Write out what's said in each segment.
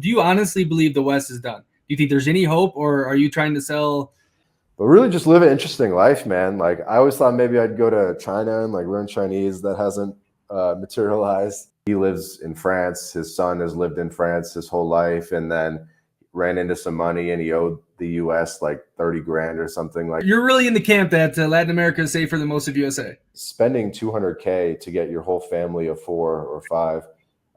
Do you honestly believe the West is done? Do you think there's any hope, or are you trying to sell? But really just live an interesting life, man. Like I always thought maybe I'd go to China and like learn Chinese. That hasn't materialized. He lives in France. His son has lived in France his whole life, and then ran into some money and he owed the US like 30 grand or something. Like You're really in the camp that Latin America is safer than most of USA. spending 200K to get your whole family of 4 or 5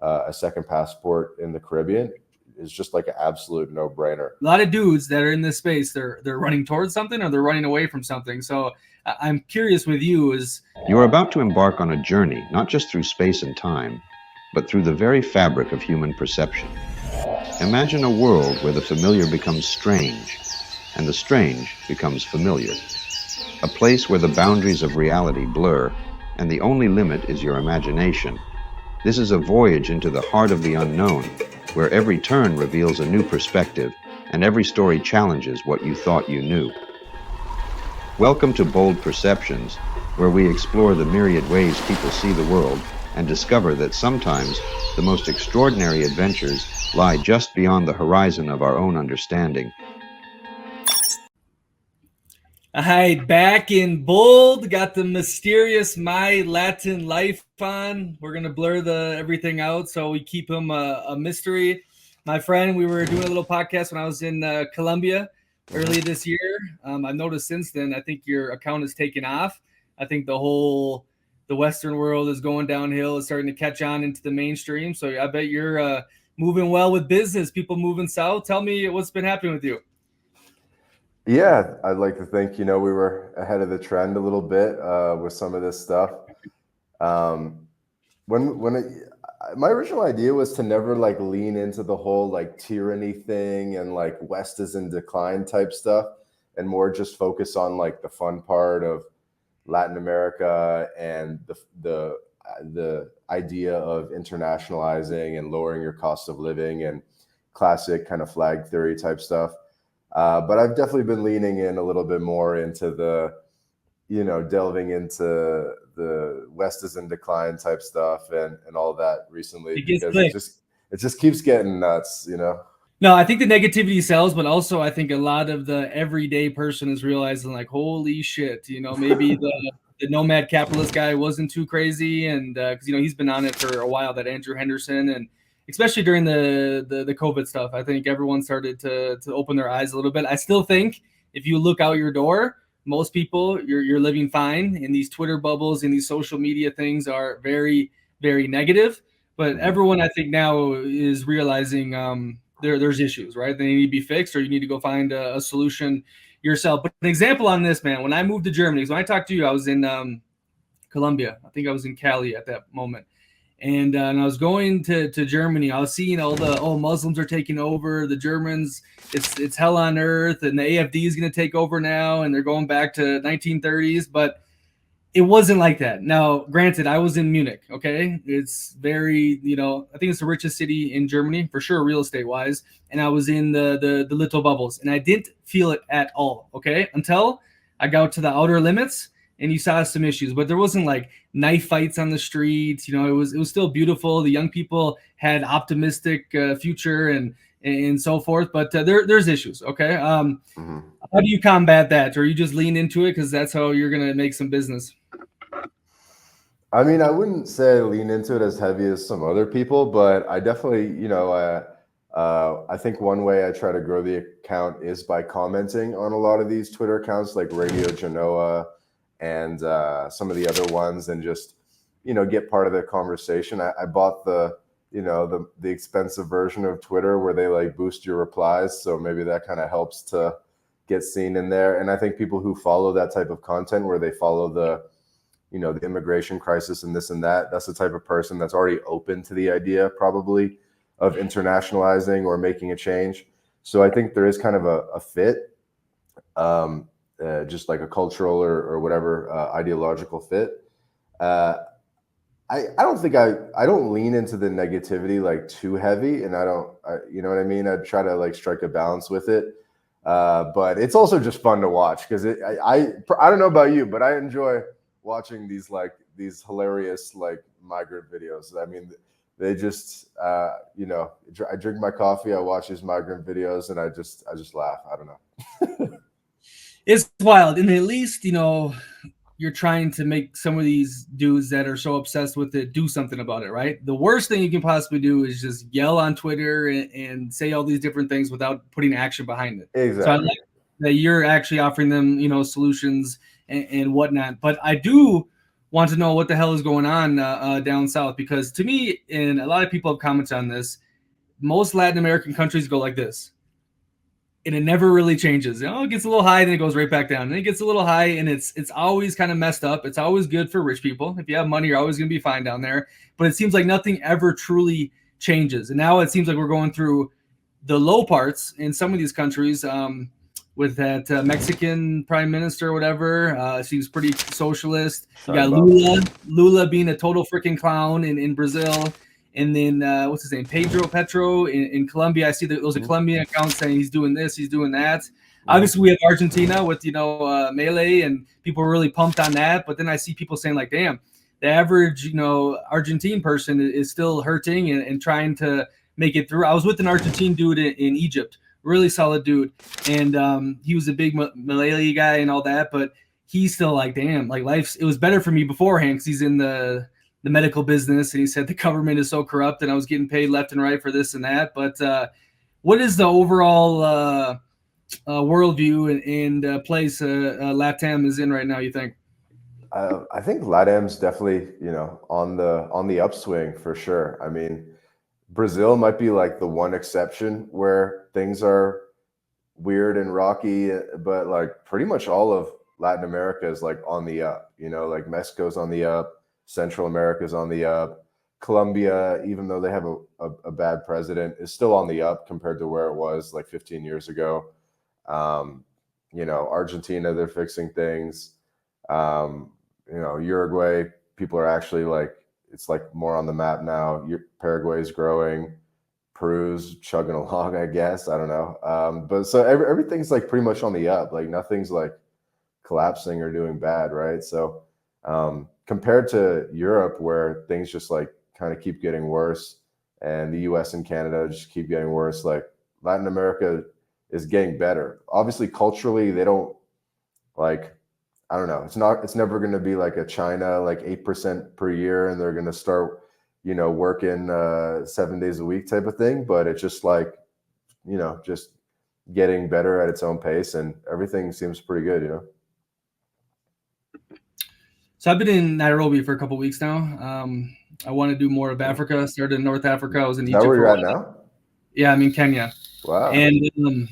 a second passport in the Caribbean is just like an absolute no-brainer. A lot of dudes that are in this space, they're running towards something or they're running away from something. So I'm curious with you is You are about to embark on a journey, not just through space and time, but through the very fabric of human perception. Imagine a world where the familiar becomes strange, and the strange becomes familiar. A place where the boundaries of reality blur, and the only limit is your imagination. This is a voyage into the heart of the unknown, where every turn reveals a new perspective, and every story challenges what you thought you knew. Welcome to Bold Perceptions, where we explore the myriad ways people see the world and discover that sometimes the most extraordinary adventures lie just beyond the horizon of our own understanding. all right, back in bold, got the mysterious My Latin Life on. We're gonna blur the everything out so we keep him a mystery. My friend, we were doing a little podcast when I was in Colombia early this year. I've noticed since then, I think your account has taken off. I think the Western world is going downhill. It's starting to catch on into the mainstream. So I bet you're moving well with business. People moving south. Tell me what's been happening with you. Yeah, I'd like to think, we were ahead of the trend a little bit with some of this stuff. Um, my original idea was to never like lean into the whole like tyranny thing and like West is in decline type stuff, and more just focus on like the fun part of Latin America and the idea of internationalizing and lowering your cost of living and classic kind of flag theory type stuff. But I've definitely been leaning in a little bit more into delving into the West is in decline type stuff and all that recently, It gets because clicked. it just keeps getting nuts. No, I think the negativity sells, but also I think a lot of the everyday person is realizing like, holy shit, maybe the nomad capitalist guy wasn't too crazy, and because he's been on it for a while, that Andrew Henderson, and especially during the COVID stuff, I think everyone started to open their eyes a little bit. I still think if you look out your door, most people you're living fine, and these Twitter bubbles and these social media things are very, very negative. But everyone, I think, now is realizing there's issues, right? They need to be fixed, or you need to go find a solution yourself. But an example on this, man, when I moved to Germany, because when I talked to you, I was in Colombia. I think I was in Cali at that moment. And I was going to Germany. I was seeing all the Muslims are taking over. The Germans, it's hell on earth, and the AFD is going to take over now, and they're going back to 1930s. But it wasn't like that. Now, granted, I was in Munich. Okay, it's very, I think it's the richest city in Germany for sure, real estate wise. And I was in the little bubbles, and I didn't feel it at all. Okay, until I got to the outer limits, and you saw some issues, but there wasn't like knife fights on the streets. It was still beautiful. The young people had optimistic future and so forth. But there's issues. Okay, how do you combat that, or you just lean into it because that's how you're gonna make some business? I mean, I wouldn't say I lean into it as heavy as some other people, but I definitely, I think one way I try to grow the account is by commenting on a lot of these Twitter accounts like Radio Genoa and some of the other ones, and just, get part of the conversation. I bought the expensive version of Twitter where they like boost your replies. So maybe that kind of helps to get seen in there. And I think people who follow that type of content where they follow the immigration crisis and this and that, that's the type of person that's already open to the idea probably of internationalizing or making a change. So I think there is kind of a fit, just like a cultural or whatever ideological fit. I don't think I don't lean into the negativity like too heavy, and you know what I mean? I try to like strike a balance with it. But it's also just fun to watch because I don't know about you, but I enjoy watching these hilarious like migrant videos. I mean, They just, I drink my coffee, I watch these migrant videos, and I just laugh. I don't know. It's wild, and at least you're trying to make some of these dudes that are so obsessed with it do something about it, right? The worst thing you can possibly do is just yell on Twitter and say all these different things without putting action behind it. Exactly. So I like that you're actually offering them, solutions and whatnot. But I do want to know what the hell is going on down south, because to me, and a lot of people have commented on this, most Latin American countries go like this. And it never really changes. It gets a little high, then it goes right back down. And it gets a little high, and it's always kind of messed up. It's always good for rich people. If you have money, you're always going to be fine down there. But it seems like nothing ever truly changes. And now it seems like we're going through the low parts in some of these countries, with that Mexican prime minister or whatever. Seems pretty socialist. You got Lula being a total freaking clown in Brazil. And then what's his name? Pedro Petro in Colombia. I see that those are Colombian accounts saying he's doing this, he's doing that. Obviously, we have Argentina with Melee, and people are really pumped on that. But then I see people saying like, "Damn, the average Argentine person is still hurting and trying to make it through." I was with an Argentine dude in Egypt, really solid dude, and he was a big Melee guy and all that, but he's still like, "Damn, like it was better for me beforehand because he's in the medical business," and he said the government is so corrupt and I was getting paid left and right for this and that. But what is the overall worldview and place LATAM is in right now, you think? I think LATAM's definitely, on the upswing for sure. I mean, Brazil might be like the one exception where things are weird and rocky, but like pretty much all of Latin America is like on the up, like Mexico's on the up. Central America's on the up. Colombia, even though they have a bad president, is still on the up compared to where it was like 15 years ago. Argentina, they're fixing things. Uruguay, people are actually like, it's like more on the map now. Paraguay's growing. Peru's chugging along, I guess. I don't know. But so everything's like pretty much on the up. Like nothing's like collapsing or doing bad, right? So compared to Europe, where things just like kind of keep getting worse, and the US and Canada just keep getting worse, like Latin America is getting better. Obviously, culturally, they don't like, I don't know. It's never going to be like a China, like 8% per year, and they're going to start, working 7 days a week type of thing. But it's just like, just getting better at its own pace, and everything seems pretty good, So I've been in Nairobi for a couple of weeks now. I want to do more of Africa. Started in North Africa. I was in Egypt. Is that where you're at now? Yeah, I'm in Kenya. Wow. And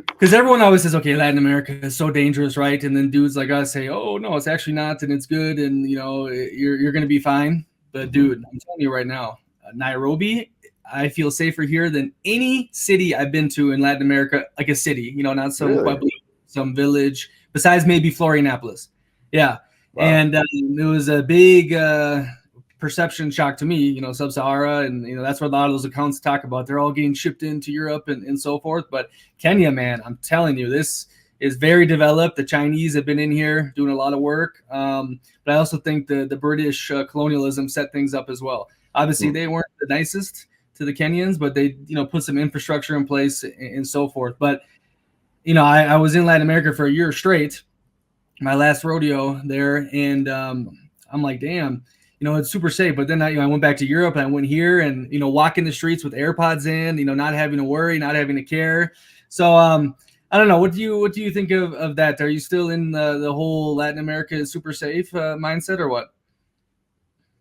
because everyone always says, okay, Latin America is so dangerous, right? And then dudes like us say, oh, no, it's actually not, and it's good, and, you're going to be fine. But, dude, I'm telling you right now, Nairobi, I feel safer here than any city I've been to in Latin America, like a city, not some Pueblo, some village, besides maybe Florianopolis. Yeah. Wow. And it was a big perception shock to me, Sub-Sahara, and that's what a lot of those accounts talk about. They're all getting shipped into Europe and so forth. But Kenya, man, I'm telling you, this is very developed. The Chinese have been in here doing a lot of work. But I also think the British colonialism set things up as well. Obviously, they weren't the nicest to the Kenyans, but they put some infrastructure in place and so forth. But I was in Latin America for a year straight, my last rodeo there, and I'm like, damn, it's super safe. But then I went back to Europe, and I went here, and walking the streets with AirPods in, not having to worry, not having to care. So I don't know. What do you think of that? Are you still in the whole Latin America is super safe mindset, or what?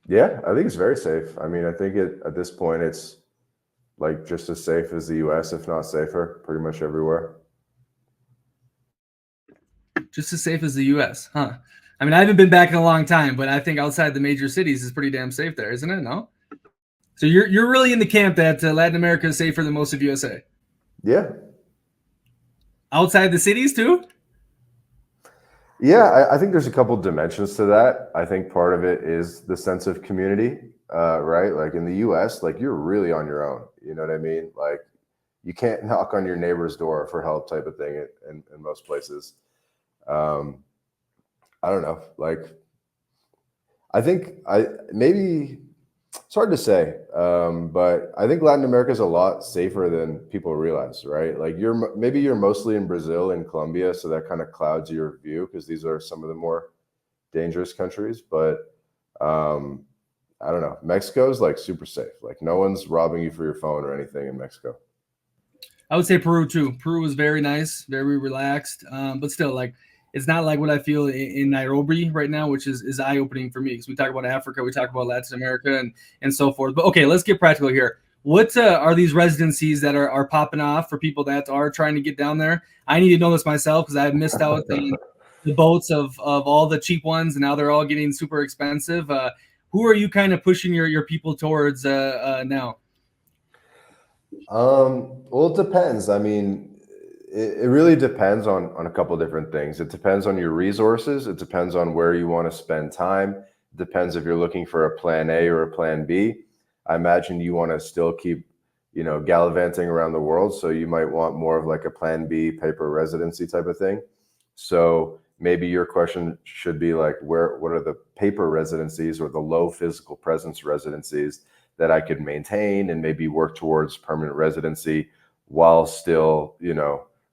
Yeah, I think it's very safe. I mean, I think at this point it's like just as safe as the US, if not safer, pretty much everywhere. Just as safe as the US, huh? I mean, I haven't been back in a long time, but I think outside the major cities is pretty damn safe there, isn't it? No? So you're really in the camp that Latin America is safer than most of USA? Yeah. Outside the cities too? Yeah, I think there's a couple dimensions to that. I think part of it is the sense of community, right? Like in the US, like you're really on your own. You know what I mean? Like you can't knock on your neighbor's door for help type of thing in most places. I don't know. Like I think maybe It's hard to say, but I think Latin America is a lot safer than people realize, right? Like maybe you're mostly in Brazil and Colombia, so that kind of clouds your view because these are some of the more dangerous countries. But um, I don't know. Mexico's like super safe. Like no one's robbing you for your phone or anything in Mexico. I would say Peru too. Peru was very nice, very relaxed, but still, like it's not like what I feel in Nairobi right now, which is eye opening for me because we talk about Africa, we talk about Latin America, and so forth. But okay, let's get practical here. What are these residencies that are popping off for people that are trying to get down there? I need to know this myself because I've missed out on the boats of all the cheap ones, and now they're all getting super expensive. Who are you kind of pushing your people towards now? Well, it depends. I mean, it really depends on a couple different things. It depends on your resources. It depends on where you want to spend time. It depends if you're looking for a plan A or a plan B. I imagine you want to still keep, gallivanting around the world. So you might want more of like a plan B paper residency type of thing. So maybe your question should be like, what are the paper residencies or the low physical presence residencies that I could maintain and maybe work towards permanent residency while still,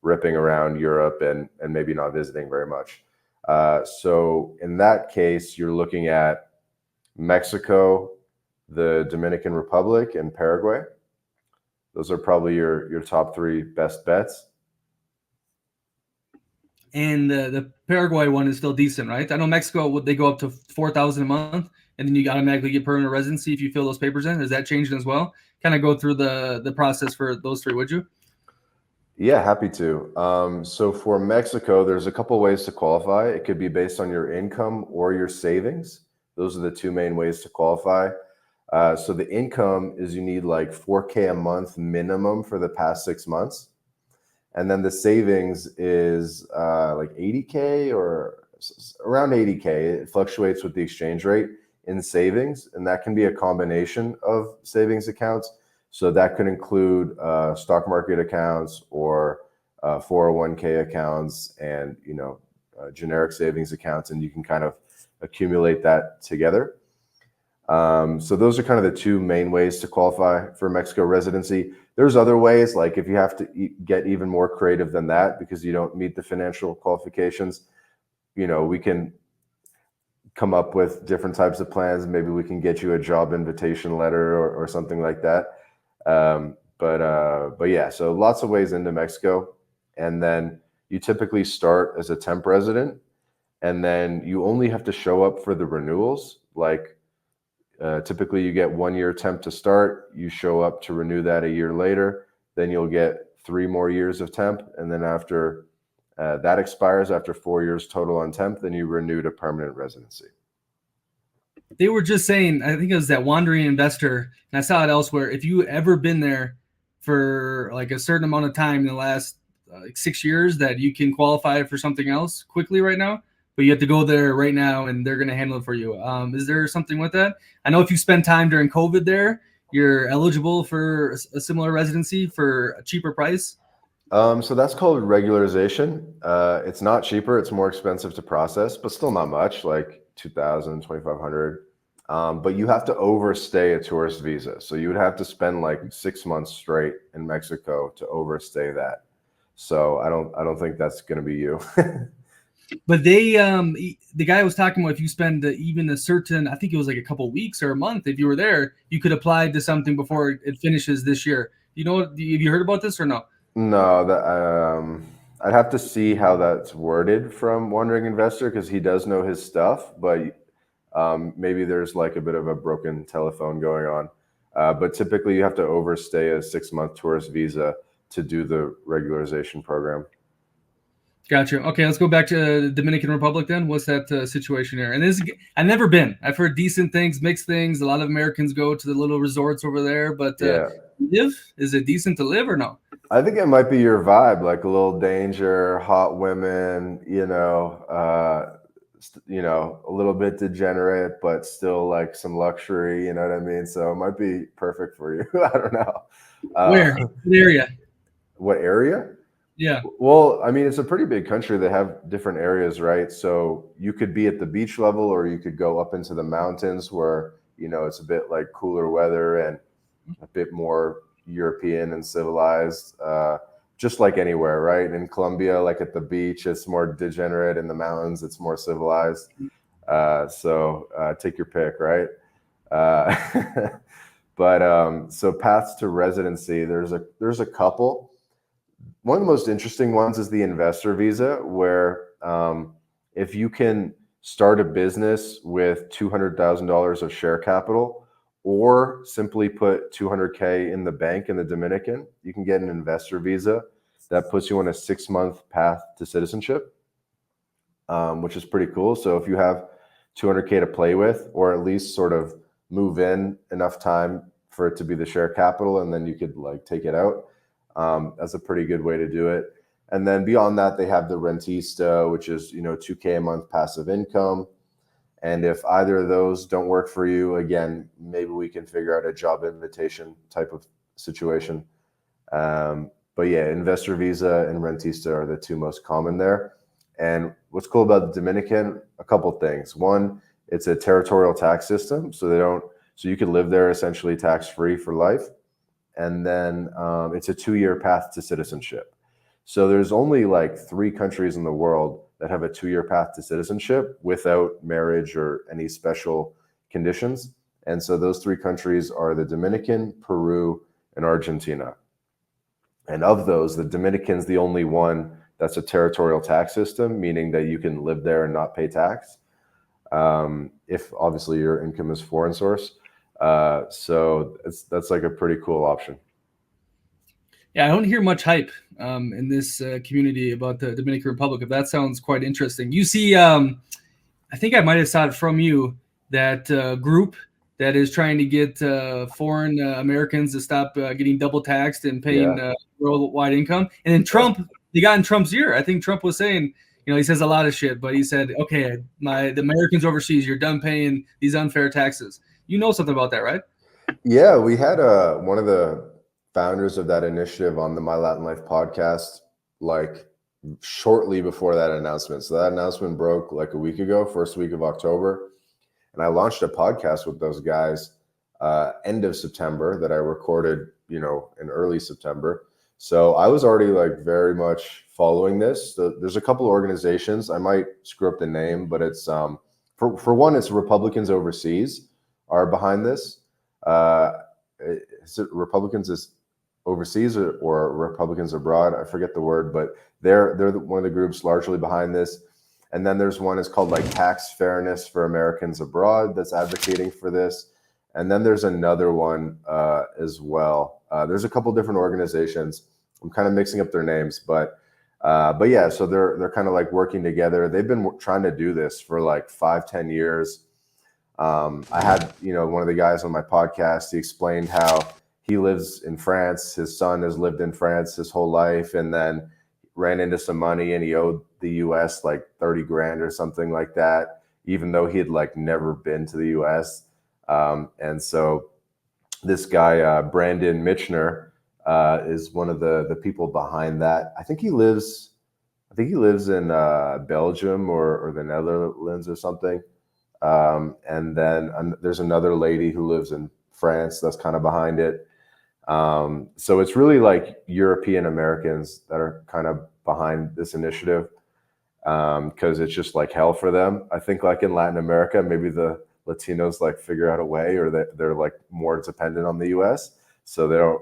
ripping around Europe and maybe not visiting very much. So in that case, you're looking at Mexico, the Dominican Republic, and Paraguay. Those are probably your top three best bets. And the Paraguay one is still decent, right? I know Mexico, they go up to 4,000 a month, and then you automatically get permanent residency if you fill those papers in. Is that changed as well? Kind of go through the process for those three, would you? Yeah, happy to. So for Mexico, there's a couple ways to qualify. It could be based on your income or your savings. Those are the two main ways to qualify. So the income is you need like 4K a month minimum for the past 6 months. And then the savings is like 80K or around 80K. It fluctuates with the exchange rate in savings. And that can be a combination of savings accounts. So that could include stock market accounts or 401k accounts and, generic savings accounts. And you can kind of accumulate that together. So those are kind of the two main ways to qualify for Mexico residency. There's other ways, like if you have to get even more creative than that because you don't meet the financial qualifications, we can come up with different types of plans. Maybe we can get you a job invitation letter or something like that. But yeah, so lots of ways into Mexico. And then you typically start as a temp resident, and then you only have to show up for the renewals. Like typically you get 1 year temp to start, you show up to renew that a year later, then you'll get 3 more years of temp. And then after that expires, after 4 years total on temp, then you renew to permanent residency. They were just saying, I think it was that Wandering Investor, and I saw it elsewhere. If you ever been there for like a certain amount of time in the last like 6 years, that you can qualify for something else quickly right now, but you have to go there right now and they're going to handle it for you. Is there something with that? I know if you spend time during COVID there, you're eligible for a similar residency for a cheaper price. So that's called regularization. It's not cheaper, it's more expensive to process, but still not much, like 2,000, 2,500. But you have to overstay a tourist visa. So you would have to spend like 6 months straight in Mexico to overstay that. So I don't think that's going to be you. But they, the guy was talking about if you spend even a certain, I think it was like a couple of weeks or a month, if you were there, you could apply to something before it finishes this year. Have you heard about this or no? No, I'd have to see how that's worded from Wandering Investor because he does know his stuff, but maybe there's like a bit of a broken telephone going on. But typically you have to overstay a 6-month tourist visa to do the regularization program. Gotcha. Okay, let's go back to the Dominican Republic then. What's that situation here? And I've never been. I've heard decent things, mixed things. A lot of Americans go to the little resorts over there, but Yeah. is it decent to live or no? I think it might be your vibe, like a little danger, hot women, a little bit degenerate, but still like some luxury, you know what I mean? So it might be perfect for you. I don't know. Where? What area? What area? Yeah. Well, I mean, it's a pretty big country. They have different areas, right? So you could be at the beach level or you could go up into the mountains where, it's a bit like cooler weather and a bit more European and civilized, just like anywhere, right? In Colombia, like at the beach, it's more degenerate. In the mountains, it's more civilized. So take your pick, right? But so paths to residency, there's a couple. One of the most interesting ones is the investor visa, where if you can start a business with $200,000 of share capital, or simply put 200K in the bank in the Dominican, you can get an investor visa that puts you on a 6-month path to citizenship, which is pretty cool. So if you have 200K to play with, or at least sort of move in enough time for it to be the share capital, and then you could like take it out. That's a pretty good way to do it. And then beyond that, they have the rentista, which is 2K a month passive income. And if either of those don't work for you, again, maybe we can figure out a job invitation type of situation. But yeah, investor visa and rentista are the two most common there. And what's cool about the Dominican, a couple things. One, it's a territorial tax system, so you could live there essentially tax-free for life. And then it's a 2-year path to citizenship. So there's only like 3 countries in the world that have a 2-year path to citizenship without marriage or any special conditions. And so those 3 countries are the Dominican, Peru, and Argentina. And of those, the Dominican's the only one that's a territorial tax system, meaning that you can live there and not pay tax, if obviously your income is foreign source. So that's like a pretty cool option. Yeah, I don't hear much hype in this community about the Dominican Republic. If that sounds quite interesting. You see, I think I might have saw it from you, that group that is trying to get foreign Americans to stop getting double taxed and paying worldwide income. And then Trump, they got in Trump's ear. I think Trump was saying, he says a lot of shit, but he said, okay, the Americans overseas, you're done paying these unfair taxes. You know something about that, right? Yeah, we had one of the founders of that initiative on the My Latin Life podcast, like shortly before that announcement. So that announcement broke like a week ago, first week of October. And I launched a podcast with those guys end of September that I recorded, in early September. So I was already like very much following this. There's a couple of organizations, I might screw up the name, but it's for one, it's Republicans Overseas are behind this. Is it Republicans Overseas or Republicans Abroad? I forget the word, but they're one of the groups largely behind this. And then there's one, it's called like Tax Fairness for Americans Abroad, that's advocating for this. And then there's another one as well. There's a couple different organizations. I'm kind of mixing up their names, but yeah, so they're kind of like working together. They've been trying to do this for like 5-10 years. I had, one of the guys on my podcast, he explained how he lives in France. His son has lived in France his whole life, and then ran into some money and he owed the US like 30 grand or something like that, even though he had like never been to the US. And so this guy, Brandon Michener, is one of the people behind that. I think he lives in Belgium or the Netherlands or something. And then there's another lady who lives in France that's kind of behind it. So it's really like European Americans that are kind of behind this initiative, because it's just like hell for them. I think like in Latin America, maybe the Latinos like figure out a way, or they're like more dependent on the US. So they're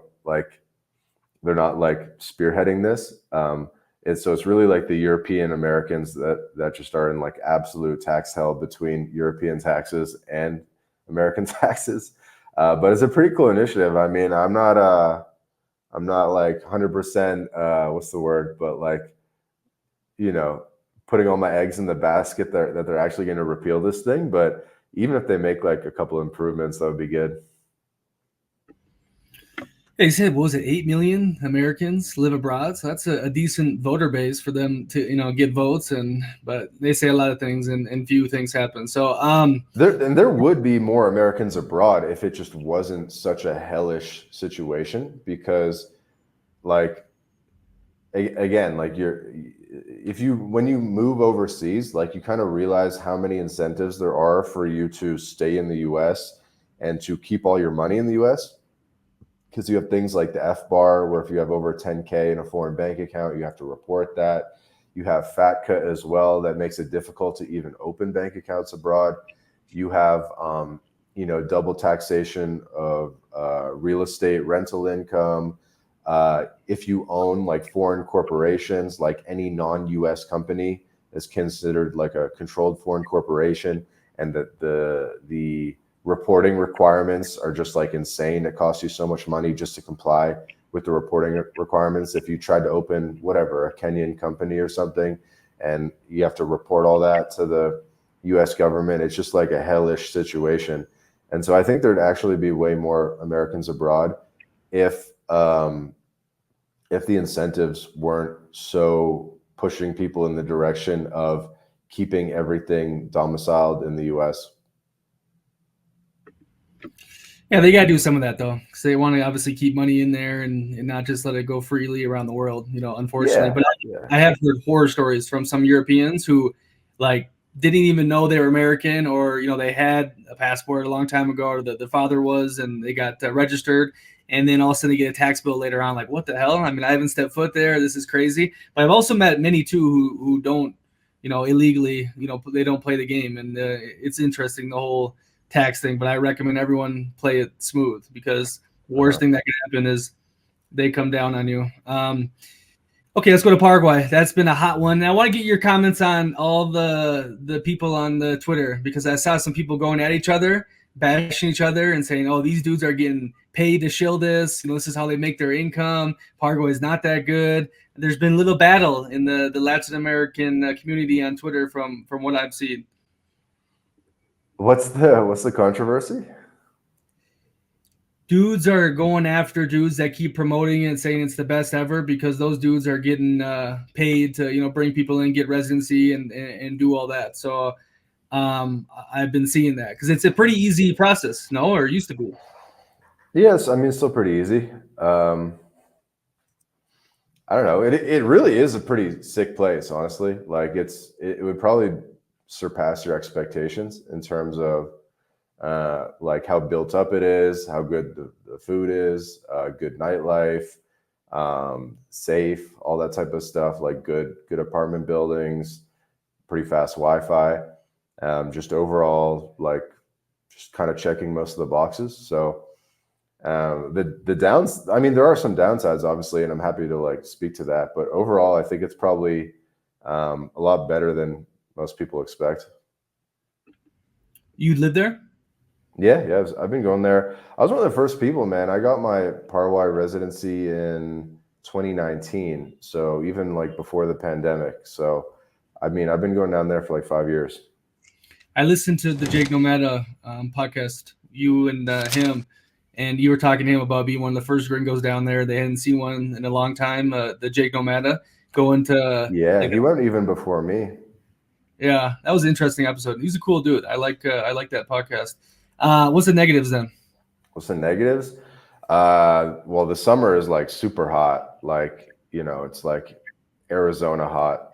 not like spearheading this. So it's really like the European Americans that just are in like absolute tax hell between European taxes and American taxes. But it's a pretty cool initiative. I mean, I'm not like 100%, what's the word, but like, putting all my eggs in the basket that they're actually going to repeal this thing. But even if they make like a couple improvements, that would be good. They said, what was it, 8 million Americans live abroad? So that's a decent voter base for them to, get votes. But they say a lot of things and few things happen. So there would be more Americans abroad if it just wasn't such a hellish situation, because like, again, like when you move overseas, like you kind of realize how many incentives there are for you to stay in the US and to keep all your money in the US, because you have things like the F-bar, where if you have over 10K in a foreign bank account, you have to report that. You have FATCA as well, that makes it difficult to even open bank accounts abroad. You have, double taxation of real estate, rental income. If you own like foreign corporations, like any non-US company is considered like a controlled foreign corporation, and that the reporting requirements are just like insane. It costs you so much money just to comply with the reporting requirements. If you tried to open whatever, a Kenyan company or something, and you have to report all that to the US government, it's just like a hellish situation. And so I think there'd actually be way more Americans abroad if the incentives weren't so pushing people in the direction of keeping everything domiciled in the US. Yeah, they got to do some of that though, because they want to obviously keep money in there and not just let it go freely around the world, unfortunately. Yeah, But yeah. I have heard horror stories from some Europeans who like didn't even know they were American, or they had a passport a long time ago, or the father was, and they got registered, and then all of a sudden they get a tax bill later on. Like, what the hell? I mean, I haven't stepped foot there. This is crazy. But I've also met many too who don't, illegally, they don't play the game, and it's interesting, the whole tax thing. But I recommend everyone play it smooth, because the worst thing that can happen is they come down on you. Okay, let's go to Paraguay. That's been a hot one. Now, I want to get your comments on all the people on the Twitter, because I saw some people going at each other, bashing each other, and saying, "Oh, these dudes are getting paid to shill this. This is how they make their income. Paraguay is not that good." There's been a little battle in the Latin American community on Twitter from what I've seen. What's the controversy? Dudes are going after dudes that keep promoting it and saying it's the best ever, because those dudes are getting paid to bring people in, get residency, and do all that. So I've been seeing that, because it's a pretty easy process, or it used to be. Yes, I mean, it's still pretty easy. I don't know. It really is a pretty sick place, honestly. Like it would probably surpass your expectations in terms of like how built up it is, how good the food is, good nightlife, safe, all that type of stuff, like good apartment buildings, pretty fast Wi-Fi, just overall, like just kind of checking most of the boxes. So the downs, I mean, there are some downsides, obviously, and I'm happy to like speak to that. But overall, I think it's probably a lot better than most people expect. You live there? Yeah, I've been going there. I was one of the first people, man. I got my Paraguay residency in 2019, so even like before the pandemic. So, I mean, I've been going down there for like 5 years. I listened to the Jake Nomada podcast, you and him, and you were talking to him about being one of the first gringos down there. They hadn't seen one in a long time. The Jake Nomada going to he went even before me. Yeah, that was an interesting episode. He's a cool dude. I like that podcast. What's the negatives then? What's the negatives? Well, the summer is like super hot. Like, it's like Arizona hot,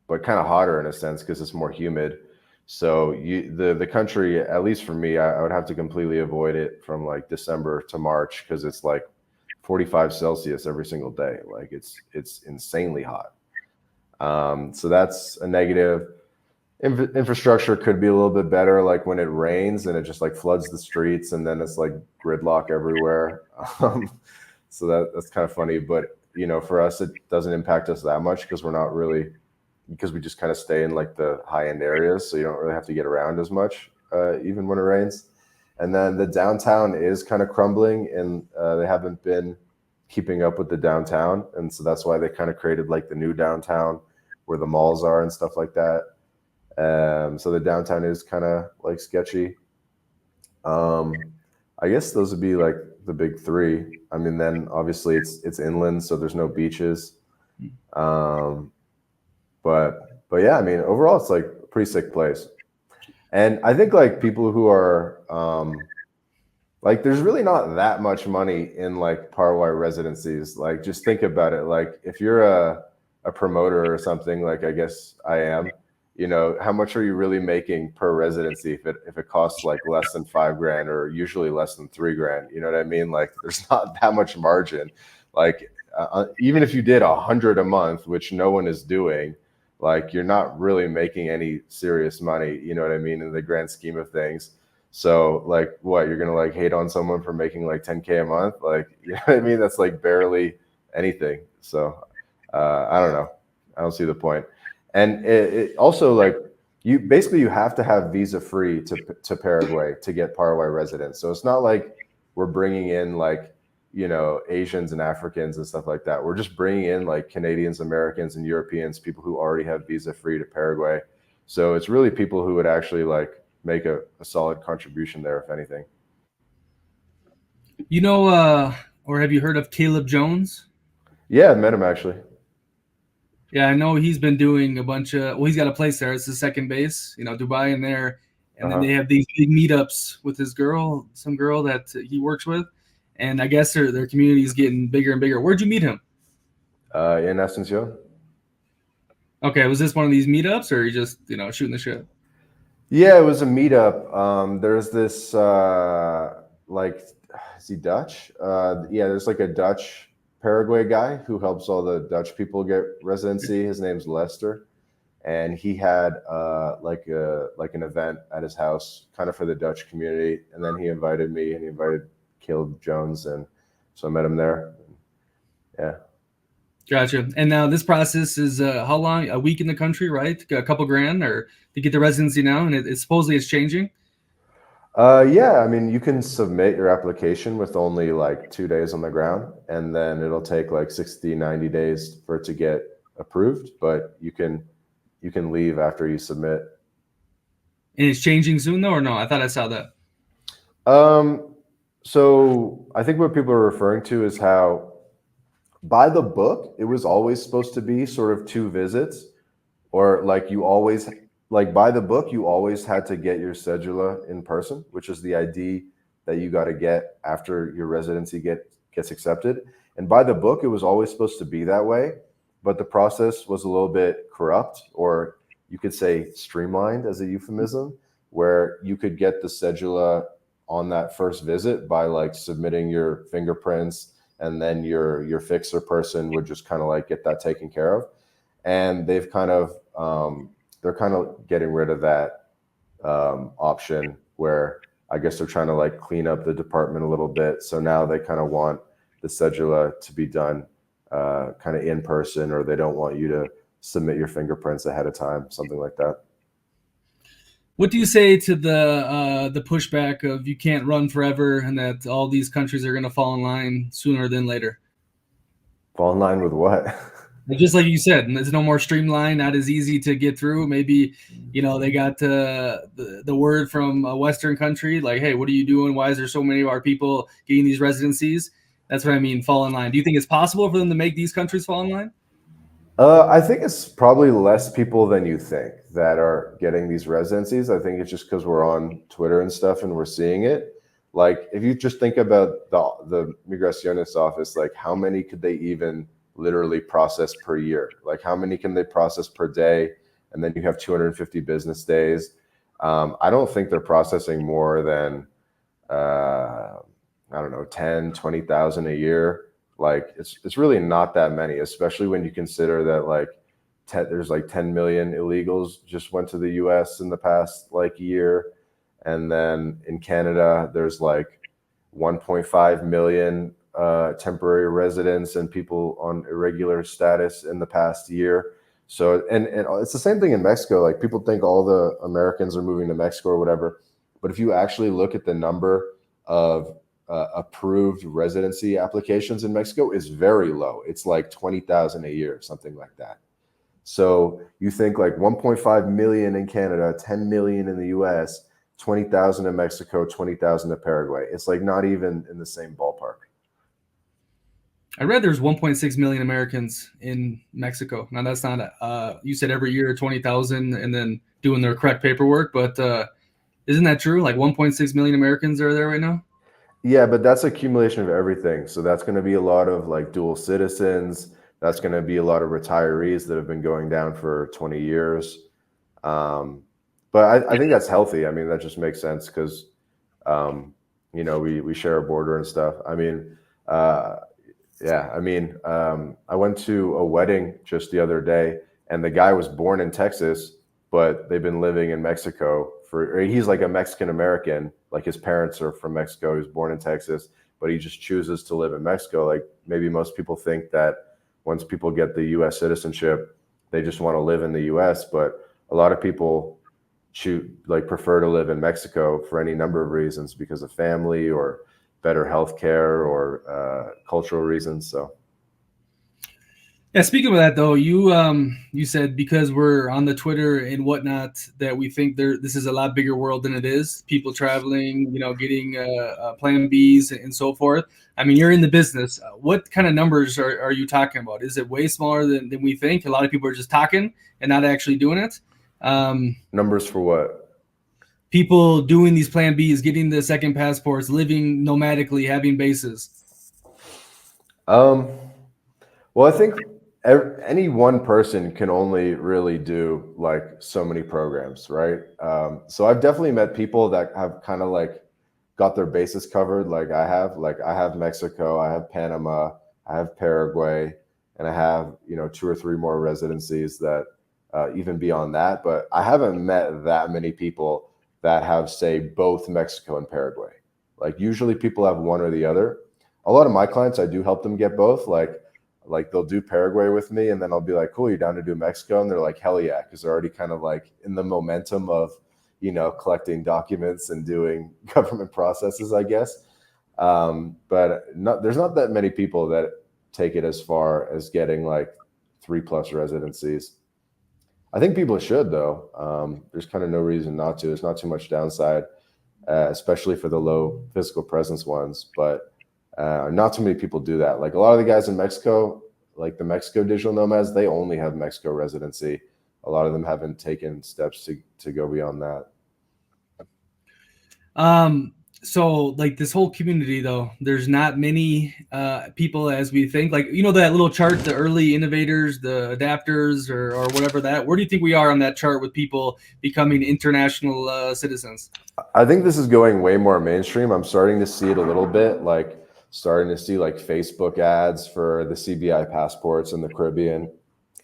but kind of hotter in a sense because it's more humid. So the country, at least for me, I would have to completely avoid it from like December to March, because it's like 45 Celsius every single day. Like it's insanely hot. So that's a negative. Infrastructure could be a little bit better, like when it rains and it just like floods the streets, and then it's like gridlock everywhere. So that's kind of funny, but for us, it doesn't impact us that much because we just kind of stay in like the high end areas, so you don't really have to get around as much, even when it rains. And then the downtown is kind of crumbling, and they haven't been keeping up with the downtown, and so that's why they kind of created like the new downtown where the malls are and stuff like that. So the downtown is kind of like sketchy. I guess those would be like the big three. I mean, then obviously it's inland, so there's no beaches. But yeah, I mean, overall it's like a pretty sick place. And I think like people who are like, there's really not that much money in like Paraguay residencies. Like, just think about it. Like, if you're a promoter or something, like I guess I am, you know, how much are you really making per residency if it costs like less than $5 grand or usually less than $3 grand? You know what I mean? Like, there's not that much margin. Like, even if you did 100 a month, which no one is doing, like, you're not really making any serious money. You know what I mean? In the grand scheme of things. So, like, what, you're gonna like hate on someone for making like 10K a month? Like, you know what I mean? That's like barely anything. So, I don't know. I don't see the point. And it also, like, you have to have visa free to Paraguay to get Paraguay residence. So it's not like we're bringing in like, you know, Asians and Africans and stuff like that. We're just bringing in like Canadians, Americans, and Europeans, people who already have visa free to Paraguay. So it's really people who would actually like make a solid contribution there, if anything. You know, or have you heard of Caleb Jones? Yeah, I met him actually. Yeah, I know he's been doing a bunch of. Well, he's got a place there. It's the second base, you know, Dubai and there, and then Uh-huh. they have these big meetups with his girl, some girl that he works with, and I guess their community is getting bigger and bigger. Where'd you meet him? In Asunción. Okay, was this one of these meetups, or you just shooting the shit? Yeah, it was a meetup. There's this like, is he Dutch? Yeah, there's like a Dutch Paraguay guy who helps all the Dutch people get residency. His name's Lester, and he had like an event at his house, kind of for the Dutch community. And then he invited me, and he invited Caleb Jones, and so I met him there. Yeah. Gotcha. And now this process is how long? A week in the country, right? A couple grand, or to get the residency now, and it supposedly it's changing. Yeah, I mean, you can submit your application with only like 2 days on the ground, and then it'll take like 60, 90 days for it to get approved, but you can leave after you submit. And it's changing soon, though, or no? I thought I saw that. So I think what people are referring to is how by the book, it was always supposed to be sort of 2 visits, or like you always, like by the book, you always had to get your cedula in person, which is the ID that you got to get after your residency gets accepted. And by the book, it was always supposed to be that way, but the process was a little bit corrupt, or you could say streamlined as a euphemism, where you could get the cedula on that first visit by like submitting your fingerprints, and then your fixer person would just kind of like get that taken care of. And they've kind of they're kind of getting rid of that option, where I guess they're trying to like clean up the department a little bit. So now they kind of want the cedula to be done kind of in person, or they don't want you to submit your fingerprints ahead of time, something like that. What do you say to the pushback of you can't run forever, and that all these countries are going to fall in line sooner than later? Fall in line with what? Just like you said, it's no more streamlined, not as easy to get through. Maybe, they got the word from a Western country, like, hey, what are you doing? Why is there so many of our people getting these residencies? That's what I mean, fall in line. Do you think it's possible for them to make these countries fall in line? I think it's probably less people than you think that are getting these residencies. I think it's just because we're on Twitter and stuff and we're seeing it. Like, if you just think about the Migraciones office, like how many could they even literally process per year? Like, how many can they process per day? And then you have 250 business days. I don't think they're processing more than, I don't know, 10, 20,000 a year. Like, it's really not that many, especially when you consider that like there's like 10 million illegals just went to the US in the past like year. And then in Canada, there's like 1.5 million temporary residents and people on irregular status in the past year. So, and it's the same thing in Mexico. Like, people think all the Americans are moving to Mexico or whatever. But if you actually look at the number of approved residency applications in Mexico, is very low. It's like 20,000 a year, something like that. So you think like 1.5 million in Canada, 10 million in the US, 20,000 in Mexico, 20,000 in Paraguay. It's like not even in the same ballpark. I read there's 1.6 million Americans in Mexico. Now that's not you said every year 20,000 and then doing their correct paperwork, but isn't that true? Like 1.6 million Americans are there right now? Yeah, but that's accumulation of everything. So that's going to be a lot of like dual citizens. That's going to be a lot of retirees that have been going down for 20 years. But I think that's healthy. I mean, that just makes sense because, we share a border and stuff. I mean, yeah, I mean, I went to a wedding just the other day, and the guy was born in Texas, but they've been living in Mexico or he's like a Mexican American, like his parents are from Mexico. He was born in Texas, but he just chooses to live in Mexico. Like maybe most people think that once people get the U.S. citizenship, they just want to live in the U.S., but a lot of people prefer to live in Mexico for any number of reasons because of family or better healthcare or cultural reasons. So, Yeah, speaking of that though, you said because we're on the Twitter and whatnot that we think this is a lot bigger world than it is. People traveling, getting Plan Bs and so forth. I mean, you're in the business. What kind of numbers are you talking about? Is it way smaller than we think? A lot of people are just talking and not actually doing it. Numbers for what? People doing these Plan Bs, getting the second passports, living nomadically, having bases. Well, I think any one person can only really do like so many programs, right? So I've definitely met people that have kind of like got their bases covered. Like I have Mexico, I have Panama, I have Paraguay, and I have, 2 or 3 more residencies that even beyond that. But I haven't met that many people that have, say, both Mexico and Paraguay. Like usually people have one or the other. A lot of my clients, I do help them get both. Like they'll do Paraguay with me, and then I'll be like, cool, you're down to do Mexico? And they're like, hell yeah, because they're already kind of like in the momentum of, collecting documents and doing government processes, I guess. But there's not that many people that take it as far as getting like 3+ residencies. I think people should, though. There's kind of no reason not to. There's not too much downside, especially for the low physical presence ones. But not too many people do that. Like a lot of the guys in Mexico, like the Mexico digital nomads, they only have Mexico residency. A lot of them haven't taken steps to go beyond that. So like this whole community though, there's not many people as we think. Like that little chart, the early innovators, the adapters, or whatever that. Where do you think we are on that chart with people becoming international citizens? I think this is going way more mainstream. I'm starting to see it a little bit, like starting to see like Facebook ads for the CBI passports in the Caribbean.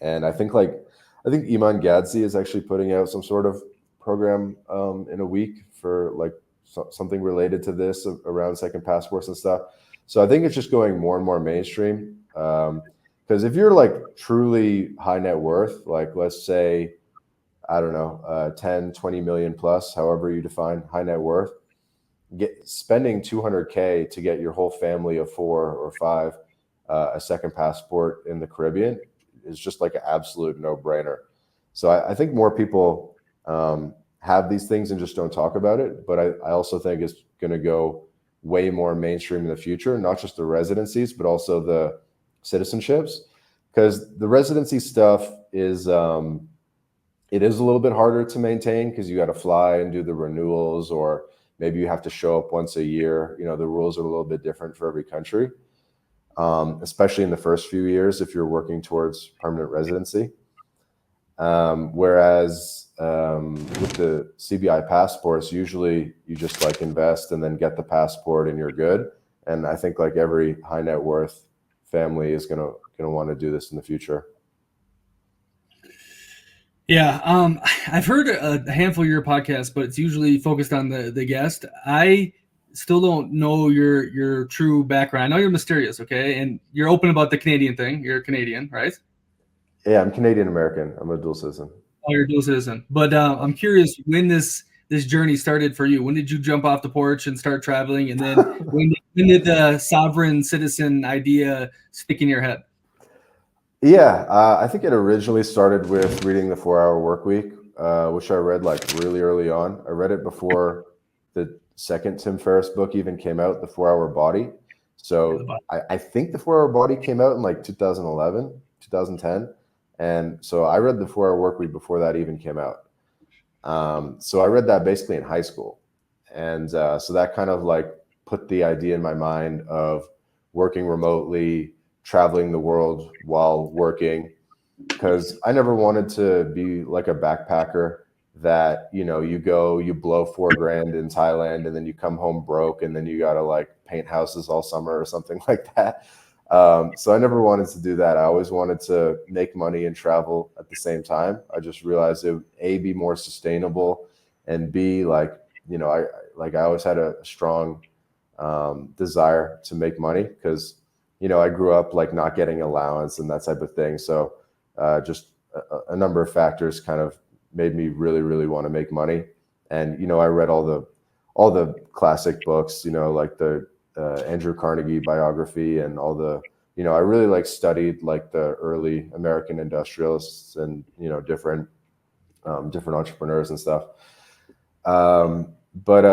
And I think Iman Gadzi is actually putting out some sort of program in a week for like something related to this around second passports and stuff. So I think it's just going more and more mainstream. Because if you're like truly high net worth, like let's say, I don't know, 10, 20 million plus, however you define high net worth, spending $200K to get your whole family of 4 or 5 a second passport in the Caribbean is just like an absolute no-brainer. So I think more people have these things and just don't talk about it. But I also think it's going to go way more mainstream in the future, not just the residencies, but also the citizenships, because the residency stuff is it is a little bit harder to maintain because you got to fly and do the renewals, or maybe you have to show up once a year. The rules are a little bit different for every country, especially in the first few years if you're working towards permanent residency. Whereas with the CBI passports, usually you just like invest and then get the passport and you're good. And I think like every high net worth family is gonna want to do this in the future. Yeah, I've heard a handful of your podcasts, but it's usually focused on the guest. I still don't know your true background. I know you're mysterious, okay, and you're open about the Canadian thing. You're Canadian, right? Yeah, I'm Canadian American. I'm a dual citizen. Oh, you're a dual citizen. But I'm curious when this journey started for you. When did you jump off the porch and start traveling? And then when did the sovereign citizen idea stick in your head? Yeah, I think it originally started with reading the 4-Hour Workweek, which I read like really early on. I read it before the second Tim Ferriss book even came out, The 4-Hour Body. So I think the 4-Hour Body came out in like 2011, 2010. And so I read the 4-Hour Workweek before that even came out. So I read that basically in high school. And so that kind of like put the idea in my mind of working remotely, traveling the world while working, because I never wanted to be like a backpacker. that, you know, you go, you blow $4 grand in Thailand, and then you come home broke, and then you got to like paint houses all summer or something like that. So I never wanted to do that. I always wanted to make money and travel at the same time. I just realized it would A, be more sustainable, and B, like, you know, I always had a strong desire to make money, because, you know, I grew up like not getting allowance and that type of thing. So just a number of factors kind of made me really, really want to make money. And, you know, I read all the classic books, you know, like the Andrew Carnegie biography, and all the, you know, I really like studied like the early American industrialists, and, you know, different entrepreneurs and stuff. But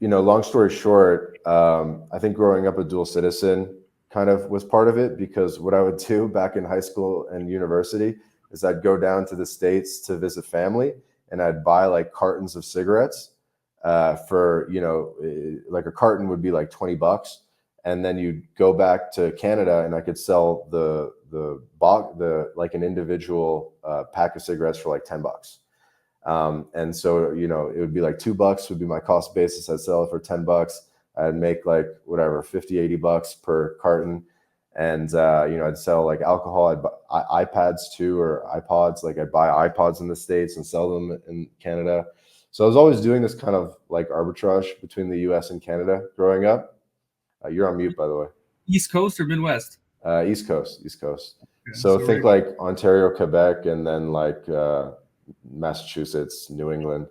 you know, long story short, I think growing up a dual citizen kind of was part of it, because what I would do back in high school and university is I'd go down to the States to visit family, and I'd buy like cartons of cigarettes for, you know, like a carton would be like $20, and then you'd go back to Canada, and I could sell the like an individual pack of cigarettes for like $10. And so, you know, it would be like $2 would be my cost basis. I'd sell it for $10. I'd make like whatever, 50, $80 per carton. And, you know, I'd sell like alcohol. I'd buy iPads too, or iPods. Like I'd buy iPods in the States and sell them in Canada. So I was always doing this kind of like arbitrage between the US and Canada growing up. You're on mute, by the way. East Coast or Midwest? East Coast. Okay, So think like Ontario, Quebec, and then like Massachusetts, New England.